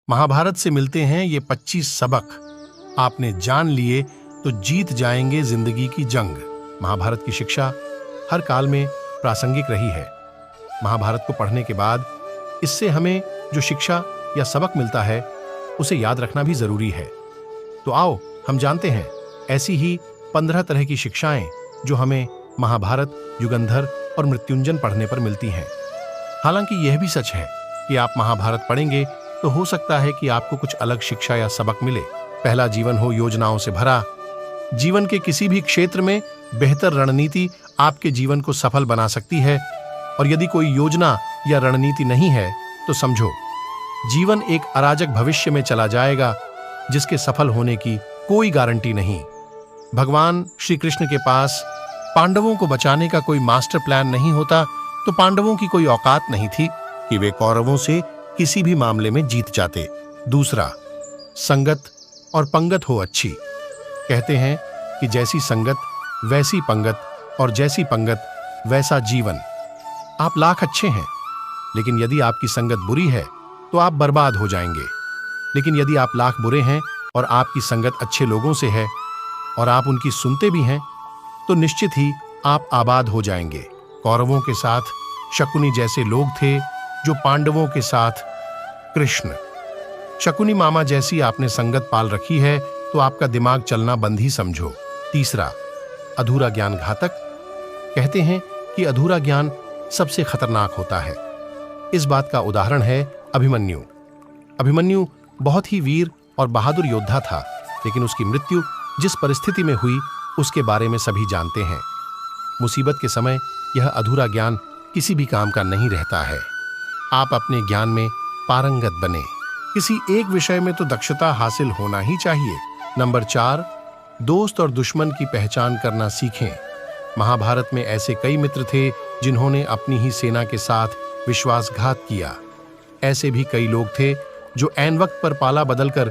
महाभारत से मिलते हैं ये 25 सबक। आपने जान लिए तो जीत जाएंगे जिंदगी की जंग। महाभारत की शिक्षा हर काल में प्रासंगिक रही है। महाभारत को पढ़ने के बाद इससे हमें जो शिक्षा या सबक मिलता है उसे याद रखना भी जरूरी है। तो आओ हम जानते हैं ऐसी ही 15 तरह की शिक्षाएं जो हमें महाभारत, युगंधर और मृत्युंजय पढ़ने पर मिलती हैं। हालांकि यह भी सच है कि आप महाभारत पढ़ेंगे तो हो सकता है कि आपको कुछ अलग शिक्षा या सबक मिले। पहला, जीवन हो योजनाओं से भरा। जीवन के किसी भी क्षेत्र में बेहतर रणनीति आपके जीवन को सफल बना सकती है, और यदि कोई योजना या रणनीति नहीं है तो समझो जीवन एक अराजक भविष्य में चला जाएगा जिसके सफल होने की कोई गारंटी नहीं। भगवान श्री कृष्ण के पास पांडवों को बचाने का कोई मास्टर प्लान नहीं होता तो पांडवों की कोई औकात नहीं थी कि वे कौरवों से किसी भी मामले में जीत जाते। दूसरा, संगत और पंगत हो अच्छी। कहते हैं कि जैसी संगत वैसी पंगत, और जैसी पंगत वैसा जीवन। आप लाख अच्छे हैं, लेकिन यदि आपकी संगत बुरी है तो आप बर्बाद हो जाएंगे। लेकिन यदि आप लाख बुरे हैं और आपकी संगत अच्छे लोगों से है और आप उनकी सुनते भी हैं तो निश्चित ही आप आबाद हो जाएंगे। कौरवों के साथ शकुनी जैसे लोग थे, जो पांडवों के साथ कृष्ण। शकुनी मामा जैसी आपने संगत पाल रखी है तो आपका दिमाग चलना बंद ही समझो। तीसरा, अधूरा ज्ञान घातक। कहते हैं कि अधूरा ज्ञान सबसे खतरनाक होता है। इस बात का उदाहरण है अभिमन्यु। अभिमन्यु बहुत ही वीर और बहादुर योद्धा था, लेकिन उसकी मृत्यु जिस परिस्थिति में हुई उसके बारे में सभी जानते हैं। मुसीबत के समय यह अधूरा ज्ञान किसी भी काम का नहीं रहता है। आप अपने ज्ञान में पारंगत बने। किसी एक विषय में तो दक्षता हासिल होना ही चाहिए। नंबर 4, दोस्त और दुश्मन की पहचान करना सीखें। महाभारत में ऐसे कई मित्र थे जिन्होंने अपनी ही सेना के साथ विश्वासघात किया। ऐसे भी कई लोग थे जो ऐन वक्त पर पाला बदलकर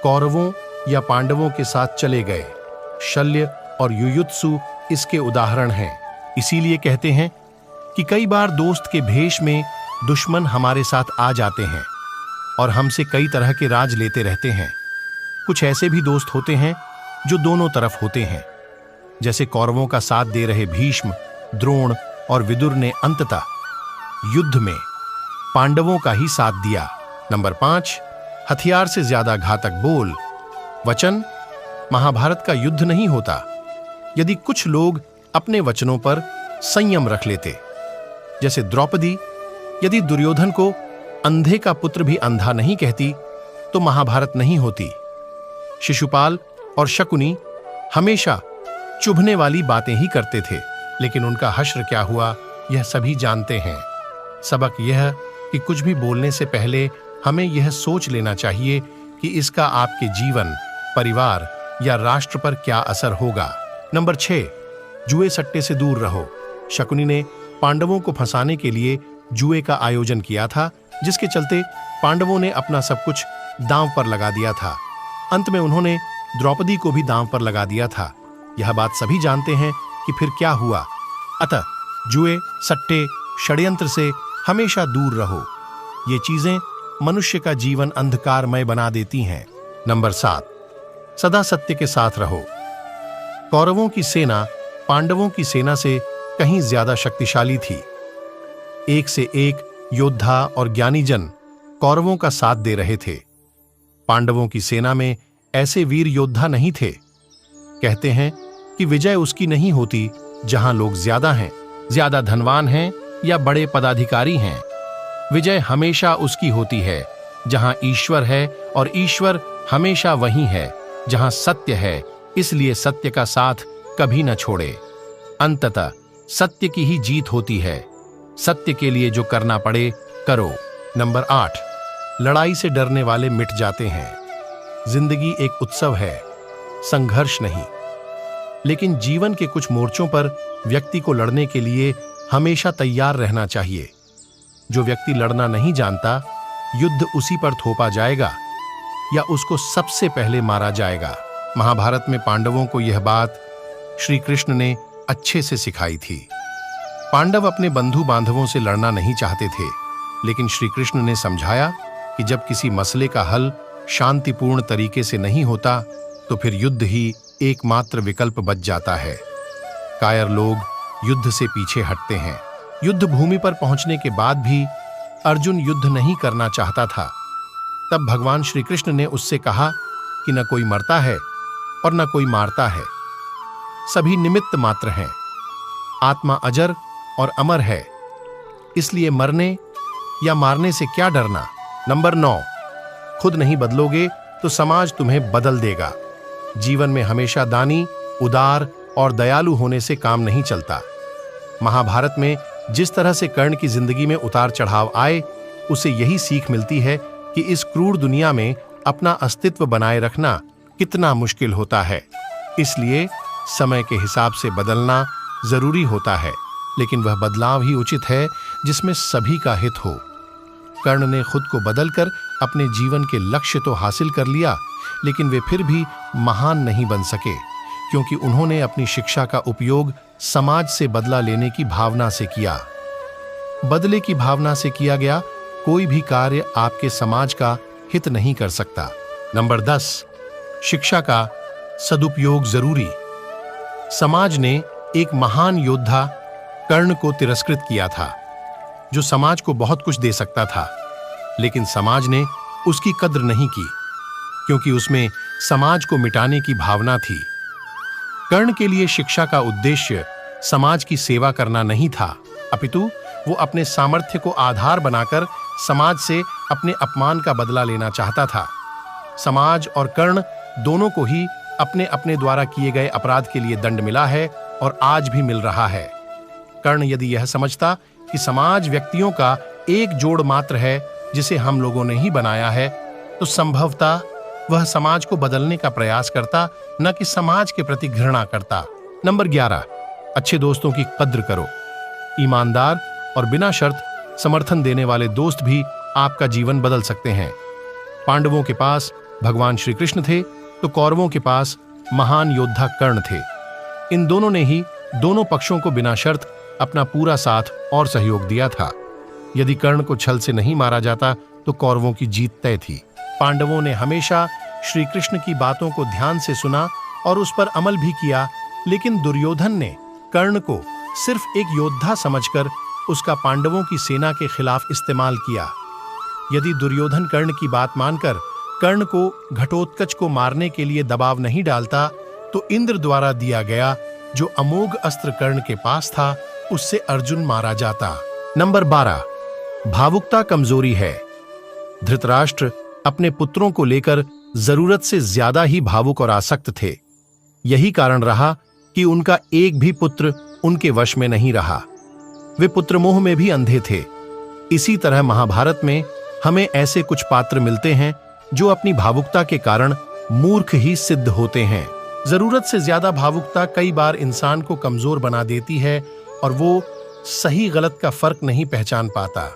कौरवों या पांडवों के साथ चले गए। शल्य और युयुत्सु इसके उदाहरण हैं। इसीलिए कहते हैं कि कई बार दोस्त के भेष में दुश्मन हमारे साथ आ जाते हैं और हमसे कई तरह के राज लेते रहते हैं। कुछ ऐसे भी दोस्त होते हैं जो दोनों तरफ होते हैं, जैसे कौरवों का साथ दे रहे भीष्म, द्रोण और विदुर ने अंततः युद्ध में पांडवों का ही साथ दिया। नंबर 5, हथियार से ज्यादा घातक बोल, वचन। महाभारत का युद्ध नहीं होता यदि कुछ लोग अपने वचनों पर संयम रख लेते। जैसे द्रौपदी यदि दुर्योधन को अंधे का पुत्र भी अंधा नहीं कहती तो महाभारत नहीं होती। शिशुपाल और शकुनी हमेशा चुभने वाली बातें ही करते थे, लेकिन उनका हश्र क्या हुआ यह सभी जानते हैं। सबक यह कि कुछ भी बोलने से पहले हमें यह सोच लेना चाहिए कि इसका आपके जीवन, परिवार या राष्ट्र पर क्या असर होगा। नंबर 6, जुए सट्टे से दूर रहो। शकुनी ने पांडवों को फंसाने के लिए जुए का आयोजन किया था, जिसके चलते पांडवों ने अपना सब कुछ दांव पर लगा दिया था। अंत में उन्होंने द्रौपदी को भी दांव पर लगा दिया था। यह बात सभी जानते हैं कि फिर क्या हुआ। अतः जुए, सट्टे, षड्यंत्र से हमेशा दूर रहो। ये चीजें मनुष्य का जीवन अंधकारमय बना देती हैं। नंबर 7, सदा सत्य के साथ रहो। कौरवों की सेना पांडवों की सेना से कहीं ज्यादा शक्तिशाली थी। एक से एक योद्धा और ज्ञानीजन कौरवों का साथ दे रहे थे। पांडवों की सेना में ऐसे वीर योद्धा नहीं थे। कहते हैं कि विजय उसकी नहीं होती जहां लोग ज्यादा हैं, ज्यादा धनवान हैं या बड़े पदाधिकारी हैं। विजय हमेशा उसकी होती है जहां ईश्वर है, और ईश्वर हमेशा वही है जहां सत्य है। इसलिए सत्य का साथ कभी न छोड़े। अंततः सत्य की ही जीत होती है। सत्य के लिए जो करना पड़े करो। नंबर 8, लड़ाई से डरने वाले मिट जाते हैं। जिंदगी एक उत्सव है, संघर्ष नहीं। लेकिन जीवन के कुछ मोर्चों पर व्यक्ति को लड़ने के लिए हमेशा तैयार रहना चाहिए। जो व्यक्ति लड़ना नहीं जानता, युद्ध उसी पर थोपा जाएगा या उसको सबसे पहले मारा जाएगा। महाभारत में पांडवों को यह बात श्री कृष्ण ने अच्छे से सिखाई थी। पांडव अपने बंधु बांधवों से लड़ना नहीं चाहते थे, लेकिन श्री कृष्ण ने समझाया कि जब किसी मसले का हल शांतिपूर्ण तरीके से नहीं होता तो फिर युद्ध ही एकमात्र विकल्प बच जाता है। कायर लोग युद्ध से पीछे हटते हैं। युद्ध भूमि पर पहुंचने के बाद भी अर्जुन युद्ध नहीं करना चाहता था। तब भगवान श्री कृष्ण ने उससे कहा कि न कोई मरता है और न कोई मारता है, सभी निमित्त मात्र हैं। आत्मा अजर और अमर है, इसलिए मरने या मारने से क्या डरना। नंबर 9, खुद नहीं बदलोगे तो समाज तुम्हें बदल देगा। जीवन में हमेशा दानी, उदार और दयालु होने से काम नहीं चलता। महाभारत में जिस तरह से कर्ण की जिंदगी में उतार चढ़ाव आए, उसे यही सीख मिलती है कि इस क्रूर दुनिया में अपना अस्तित्व बनाए रखना कितना मुश्किल होता है। इसलिए समय के हिसाब से बदलना जरूरी होता है, लेकिन वह बदलाव ही उचित है जिसमें सभी का हित हो। कर्ण ने खुद को बदलकर अपने जीवन के लक्ष्य तो हासिल कर लिया, लेकिन वे फिर भी महान नहीं बन सके, क्योंकि उन्होंने अपनी शिक्षा का उपयोग समाज से बदला लेने की भावना से किया। बदले की भावना से किया गया कोई भी कार्य आपके समाज का हित नहीं कर सकता। नंबर 10, शिक्षा का सदुपयोग जरूरी। समाज ने एक महान योद्धा कर्ण को तिरस्कृत किया था, जो समाज को बहुत कुछ दे सकता था, लेकिन समाज ने उसकी कद्र नहीं की, क्योंकि उसमें समाज को मिटाने की भावना थी। कर्ण के लिए शिक्षा का उद्देश्य समाज की सेवा करना नहीं था, अपितु वो अपने सामर्थ्य को आधार बनाकर समाज से अपने अपमान का बदला लेना चाहता था। समाज और कर्ण दोनों को ही अपने अपने द्वारा किए गए अपराध के लिए दंड मिला है और आज भी मिल रहा है। कर्ण यदि यह समझता कि समाज व्यक्तियों का एक जोड़ मात्र है जिसे हम लोगों ने ही बनाया है, तो संभवतः वह समाज को बदलने का प्रयास करता, न कि समाज के प्रति घृणा करता। नंबर 11, अच्छे दोस्तों की कद्र करो। ईमानदार और बिना शर्त समर्थन देने वाले दोस्त भी आपका जीवन बदल सकते हैं। पांडवों के पास भगवान श्री कृष्ण थे, तो कौरवों के पास महान योद्धा कर्ण थे। इन दोनों ने ही दोनों पक्षों को बिना शर्त अपना पूरा साथ और सहयोग दिया था। यदि कर्ण को छल से नहीं मारा जाता तो कौरवों की जीत तय थी। पांडवों ने हमेशा श्री कृष्ण की बातों को ध्यान से सुना और उस पर अमल भी किया, लेकिन दुर्योधन ने कर्ण को सिर्फ एक योद्धा समझकर उसका पांडवों की सेना के खिलाफ इस्तेमाल किया। यदि दुर्योधन कर्ण की बात मानकर कर्ण को घटोत्कच को मारने के लिए दबाव नहीं डालता, तो इंद्र द्वारा दिया गया जो अमोघ अस्त्र कर्ण के पास था, उससे अर्जुन मारा जाता। नंबर 12, भावुकता कमजोरी है। धृतराष्ट्र अपने पुत्रों को लेकर जरूरत से ज्यादा ही भावुक और आसक्त थे। यही कारण रहा कि उनका एक भी पुत्र उनके वश में नहीं रहा। वे पुत्र मोह में भी अंधे थे। इसी तरह महाभारत में हमें ऐसे कुछ पात्र मिलते हैं जो अपनी भावुकता के कारण मूर्ख ही सिद्ध होते हैं। जरूरत से ज्यादा भावुकता कई बार इंसान को कमजोर बना देती है और वो सही गलत का फर्क नहीं पहचान पाता।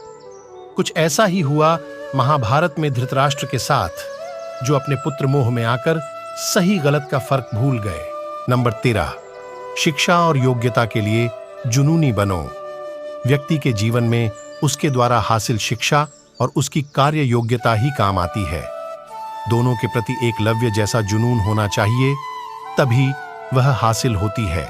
कुछ ऐसा ही हुआ महाभारत में धृतराष्ट्र के साथ, जो अपने पुत्र मोह में आकर सही गलत का फर्क भूल गए। नंबर 13, शिक्षा और योग्यता के लिए जुनूनी बनो। व्यक्ति के जीवन में उसके द्वारा हासिल शिक्षा और उसकी कार्य योग्यता ही काम आती है। दोनों के प्रति एकलव्य जैसा जुनून होना चाहिए, तभी वह हासिल होती है।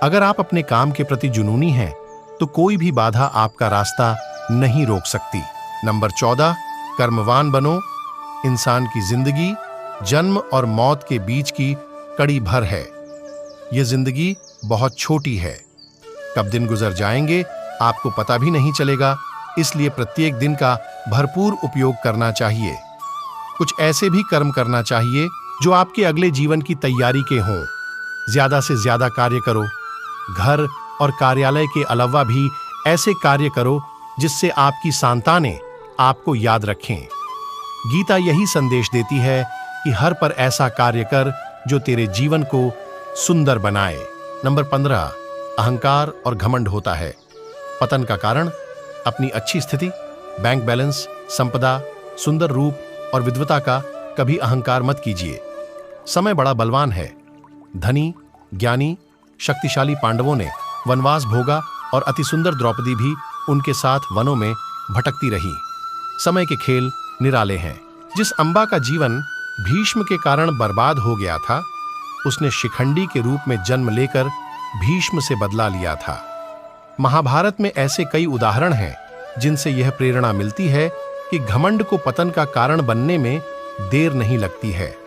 अगर आप अपने काम के प्रति जुनूनी हैं, तो कोई भी बाधा आपका रास्ता नहीं रोक सकती। नंबर 14, कर्मवान बनो। इंसान की जिंदगी जन्म और मौत के बीच की कड़ी भर है। यह जिंदगी बहुत छोटी है, कब दिन गुजर जाएंगे आपको पता भी नहीं चलेगा, इसलिए प्रत्येक दिन का भरपूर उपयोग करना चाहिए। कुछ ऐसे भी कर्म करना चाहिए जो आपके अगले जीवन की तैयारी के हों। ज्यादा से ज्यादा कार्य करो। घर और कार्यालय के अलावा भी ऐसे कार्य करो जिससे आपकी संतानें आपको याद रखें। गीता यही संदेश देती है कि हर पर ऐसा कार्य कर जो तेरे जीवन को सुंदर बनाए। नंबर 15, अहंकार और घमंड होता है पतन का कारण। अपनी अच्छी स्थिति, बैंक बैलेंस, संपदा, सुंदर रूप और विद्वता का कभी अहंकार मत कीजिए। समय बड़ा बलवान है। धनी, ज्ञानी, शक्तिशाली पांडवों ने वनवास भोगा और अति सुंदर द्रौपदी भी उनके साथ वनों में भटकती रही। समय के खेल निराले हैं। जिस अंबा का जीवन भीष्म के कारण बर्बाद हो गया था, उसने शिखंडी के रूप में जन्म लेकर भीष्म से बदला लिया था। महाभारत में ऐसे कई उदाहरण हैं जिनसे यह प्रेरणा मिलती है कि घमंड को पतन का कारण बनने में देर नहीं लगती है।